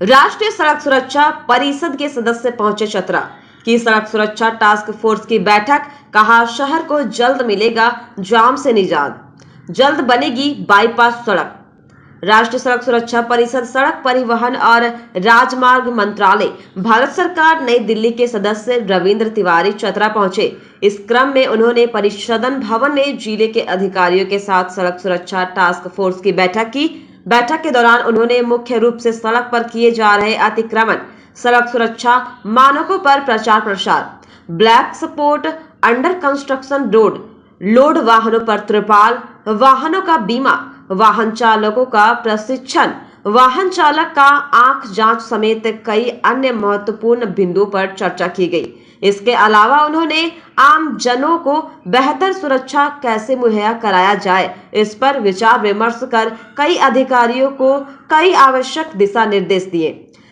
राष्ट्रीय सड़क सुरक्षा परिषद के सदस्य पहुंचे चतरा की सड़क सुरक्षा टास्क फोर्स की बैठक। कहा, शहर को जल्द मिलेगा जाम से निजात, जल्द बनेगी बाईपास सड़क। राष्ट्रीय सड़क सुरक्षा परिषद सड़क परिवहन और राजमार्ग मंत्रालय भारत सरकार नई दिल्ली के सदस्य रविंद्र तिवारी चतरा पहुंचे। इस क्रम में उन्होंने परिषदन भवन में जिले के अधिकारियों के साथ सड़क सुरक्षा टास्क फोर्स की बैठक की। बैठक के दौरान उन्होंने मुख्य रूप से सड़क पर किए जा रहे अतिक्रमण, सड़क सुरक्षा मानकों पर प्रचार प्रसार, black spot, under construction road, load वाहनों पर त्रिपाल, वाहनों का बीमा, वाहन चालकों का प्रशिक्षण, वाहन चालक का आंख जांच समेत कई अन्य महत्वपूर्ण बिंदुओं पर चर्चा की गई। इसके अलावा उन्होंने आम जनों को बेहतर सुरक्षा कैसे मुहैया कराया जाए, इस पर विचार विमर्श कर कई अधिकारियों को कई आवश्यक दिशा निर्देश दिए।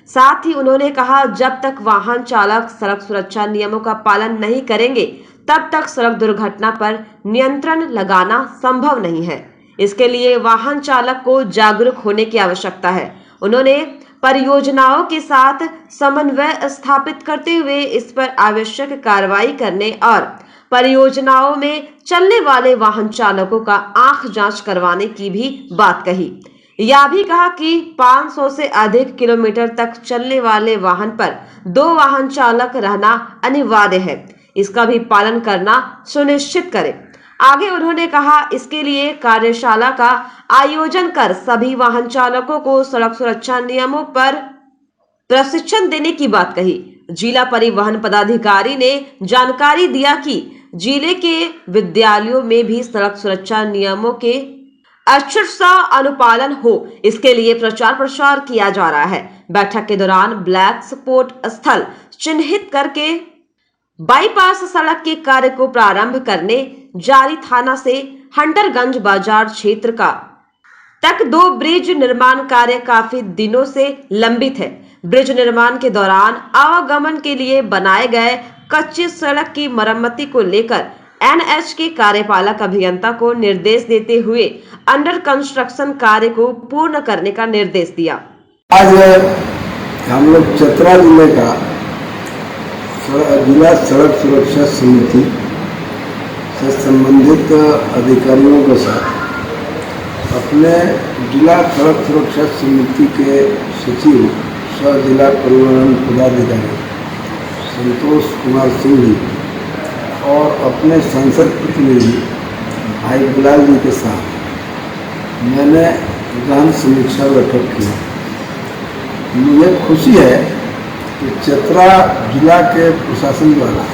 साथ ही उन्होंने कहा, जब तक वाहन चालक सड़क सुरक्षा नियमों का पालन नहीं करेंगे तब तक सड़क दुर्घटना पर नियंत्रण लगाना संभव नहीं है। इसके लिए वाहन चालक को जागरूक होने की आवश्यकता है। उन्होंने परियोजनाओं के साथ समन्वय स्थापित करते हुए इस पर आवश्यक कार्रवाई करने और परियोजनाओं में चलने वाले वाहन चालकों का आंख जांच करवाने की भी बात कही। यह भी कहा कि 500 से अधिक किलोमीटर तक चलने वाले वाहन पर 2 वाहन चालक रहना अनिवार्य है, इसका भी पालन करना सुनिश्चित करें। आगे उन्होंने कहा, इसके लिए कार्यशाला का आयोजन कर सभी वाहन चालकों को सड़क सुरक्षा नियमों पर प्रशिक्षण देने की बात कही। जिला परिवहन पदाधिकारी ने जानकारी दिया कि जिले के विद्यालयों में भी सड़क सुरक्षा नियमों के अक्षरशः अनुपालन हो, इसके लिए प्रचार प्रसार किया जा रहा है। बैठक के दौरान ब्लैक स्पॉट स्थल चिन्हित करके बाईपास सड़क के कार्य को प्रारंभ करने, जारी थाना से हंटरगंज बाजार क्षेत्र का तक 2 ब्रिज निर्माण कार्य काफी दिनों से लंबित है। ब्रिज निर्माण के दौरान आवागमन के लिए बनाए गए कच्ची सड़क की मरम्मती को लेकर एनएच के कार्यपालक अभियंता को निर्देश देते हुए अंडर कंस्ट्रक्शन कार्य को पूर्ण करने का निर्देश दिया। आज हम लोग चतरा जिले का जिला सड़क सुरक्षा समिति से संबंधित अधिकारियों के साथ अपने जिला सड़क सुरक्षा समिति के सचिव सह जिला परिवहन पदाधिकारी संतोष कुमार सिंह जी और अपने सांसद प्रतिनिधि भाई बिलाल जी के साथ मैंने गहन समीक्षा बैठक की। मुझे खुशी है कि चतरा जिला के प्रशासन द्वारा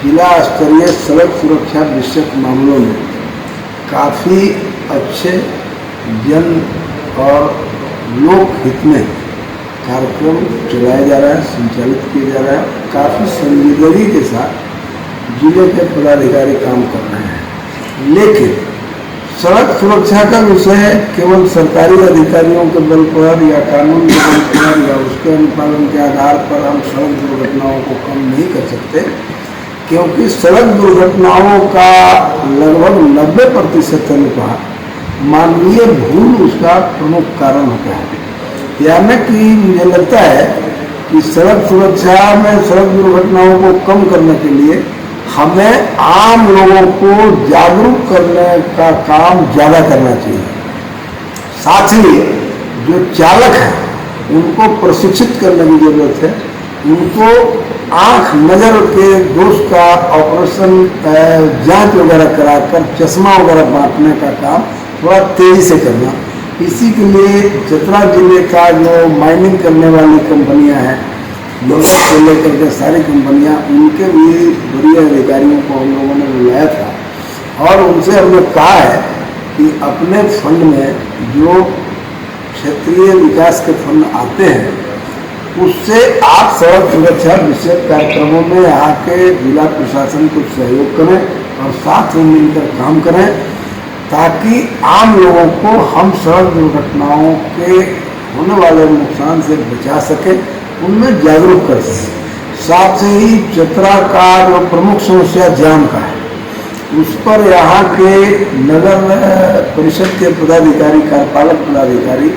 जिला स्तरीय सड़क सुरक्षा विषयक मामलों में काफ़ी अच्छे जन और लोक हित में कार्यक्रम चलाया जा रहा है, संचालित किया जा रहा है। काफ़ी संजीदगी के साथ जिले के पदाधिकारी काम कर रहे हैं, लेकिन सड़क सुरक्षा का विषय केवल सरकारी अधिकारियों के बल पर या कानून के बल पर या उसके अनुपालन के आधार पर हम सड़क दुर्घटनाओं को कम नहीं कर सकते, क्योंकि सड़क दुर्घटनाओं का लगभग 90% अनुपात मानवीय भूल उसका प्रमुख कारण होता है। यानी कि मुझे लगता है कि सड़क सुरक्षा में सड़क दुर्घटनाओं को कम करने के लिए हमें आम लोगों को जागरूक करने का काम ज़्यादा करना चाहिए। साथ ही जो चालक हैं उनको प्रशिक्षित करने की जरूरत है। उनको आँख नज़र के दोष का ऑपरेशन जांच वगैरह कराकर चश्मा वगैरह बांटने का काम थोड़ा तेज़ी से करना। इसी के लिए चतरा जिले का जो माइनिंग करने वाली कंपनियां हैं, लोगों से लेकर के सारी कंपनियां, उनके भी वरीय अधिकारियों को हम लोगों ने बुलाया था और उनसे हमने कहा है कि अपने फंड में जो क्षेत्रीय विकास के फंड आते हैं उससे आप सड़क सुरक्षा विषयक कार्यक्रमों में यहाँ के जिला प्रशासन को सहयोग करें और साथ में मिलकर काम करें, ताकि आम लोगों को हम सड़क दुर्घटनाओं के होने वाले नुकसान से बचा सकें, उनमें जागरूक कर सकें। साथ ही चतरा का जो प्रमुख समस्या जाम का है, उस पर यहाँ के नगर परिषद के पदाधिकारी, कार्यपालक पदाधिकारी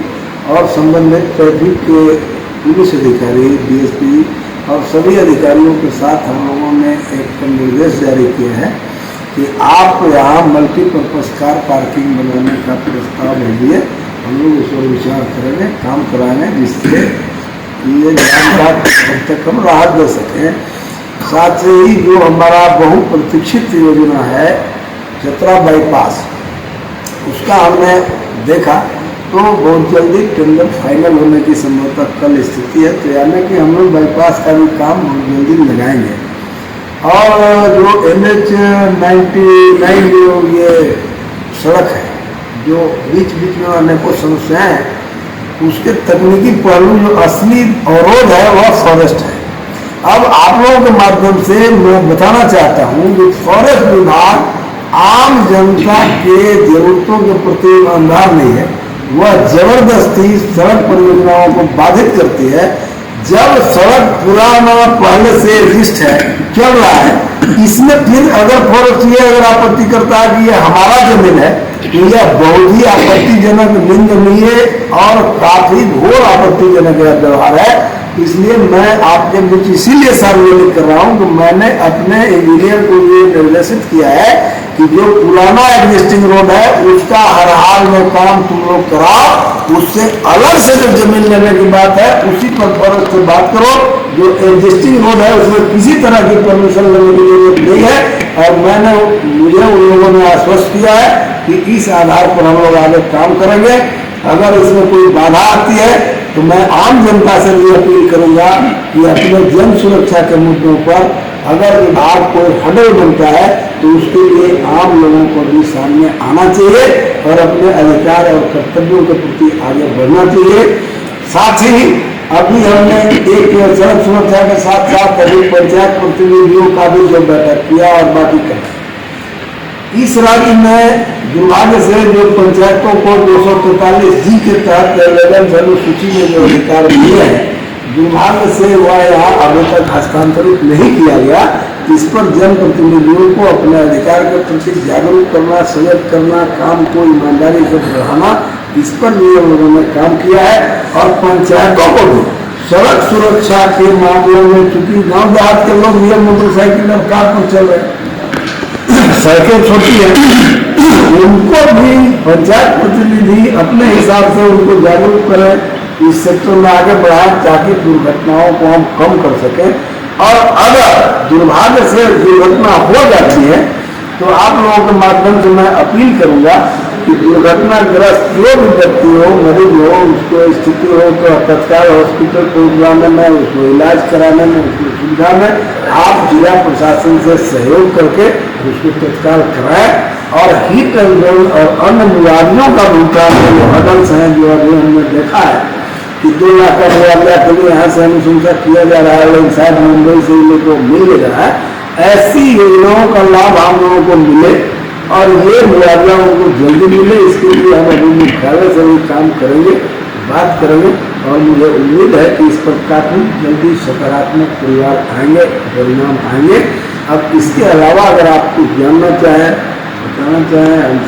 और संबंधित ट्रैफिक के पुलिस अधिकारी, डीएसपी और सभी अधिकारियों के साथ हम लोगों ने एक निर्देश जारी किया है कि आप यहाँ मल्टीपर्पज़ कार पार्किंग बनाने का प्रस्ताव भेजिए, हम लोग इस पर विचार करेंगे, काम कराएंगे, जिससे ये जाम का तक हम राहत दे सकें। साथ ही जो हमारा बहुप्रतीक्षित योजना है चतरा बाईपास, उसका हमने देखा तो बहुत जल्दी टेंडर फाइनल होने की संभवतः कल स्थिति है, तो यानी कि हम लोग बाईपास का भी काम बहुत जल्दी लगाएंगे। और जो NH-99 जो ये सड़क है, जो बीच बीच में अनेकों समस्याएं हैं, उसके तकनीकी पहलू जो असली अवरोध है वह फॉरेस्ट है। अब आप लोगों के माध्यम से मैं बताना चाहता हूँ कि फॉरेस्ट विभाग आम जनता के जरूरतों के प्रति ईमानदार नहीं है, वह जबरदस्ती सड़क परियोजनाओं को बाधित करती है। जब सड़क पुराना पहले से रजिस्ट है, चल रहा है, इसमें फिर अगर फॉरेस्ट ये अगर आपत्ति करता है कि ये हमारा जमीन है, तो यह बहुत ही आपत्तिजनक, निंदनीय और काफी घोर आपत्तिजनक व्यवहार है। इसलिए मैं आपके बीच इसीलिए सार्वजनिक कर रहा हूँ कि मैंने अपने इंजीनियर को ये निर्देशित किया है कि जो पुराना एग्जिस्टिंग रोड है उसका हर हाल में काम तुम लोग कराओ, उससे अलग से जो जमीन लेने की बात है उसी पर फॉरेस्ट से बात करो। जो एग्जिस्टिंग रोड है उसमें किसी तरह की परमिशन लेने की जरूरत नहीं है। और मुझे उन लोगों ने आश्वस्त किया है कि इस आधार पर हम लोग आगे काम करेंगे। अगर इसमें कोई बाधा आती है तो मैं आम जनता से भी अपील करूंगा कि अपने जन सुरक्षा के मुद्दों पर अगर विभाग कोई हडल बनता है तो उसके लिए आम लोगों को भी सामने आना चाहिए और अपने अधिकार और कर्तव्यों के प्रति आगे बढ़ना चाहिए। साथ ही अभी हमने एक सड़क सुरक्षा के साथ साथ अभी पंचायत प्रतिनिधियों का भी जो बैठक किया और बाकी का इस राज्य में दुर्भाग्य से जो पंचायतों को 243G के तहत लगन अनुसूची में जो अधिकार मिले हैं, दुर्भाग्य से वह यहाँ अभी तक हस्तांतरित नहीं किया गया। इस पर जनप्रतिनिधियों को अपने अधिकार के प्रति जागरूक करना, सजग करना, काम को ईमानदारी से बढ़ाना, इस पर भी हम लोगों ने काम किया है। और पंचायतों को भी सड़क सुरक्षा के मामलों में, चूंकि गाँव देहात के लोग ये मोटरसाइकिल और कार पर चल रहे हैं, सड़कें छोटी है, उनको भी पंचायत प्रतिनिधि अपने हिसाब से उनको जागरूक करें, इस सेक्टर में आगे बढ़ाएं ताकि दुर्घटनाओं को हम कम कर सकें। और अगर दुर्भाग्य से दुर्घटना हो जाती है तो आप लोगों के माध्यम से मैं अपील करूंगा कि दुर्घटनाग्रस्त जो भी व्यक्ति हो, मरीज हो, उसको स्थिति हो तो तत्काल हॉस्पिटल पहुंचाने में, उसको इलाज कराने में, उसकी सुविधा में आप जिला प्रशासन से सहयोग करके उसको तत्काल कराएं। और हिट एंड रन और अन्य मुआवजों का भुगतान जो हडल्स हैं, जो अभी हमने देखा है कि 2 लाख का मुआवजा के लिए यहाँ से अनुशंसा किया जा रहा है, लेकिन शायद मुंबई से इन लोग को मिल रहा है। ऐसी योजनाओं का लाभ हम लोगों को मिले और ये मुआवजा उनको जल्दी मिले, इसके लिए हम अभी मुख्यालय से भी काम करेंगे, बात करेंगे। और मुझे उम्मीद है कि इस पर काफ़ी जल्दी सकारात्मक परिवार आएंगे, परिणाम आएंगे। अब इसके अलावा अगर आप कुछ जानना चाहें, बताना चाहें,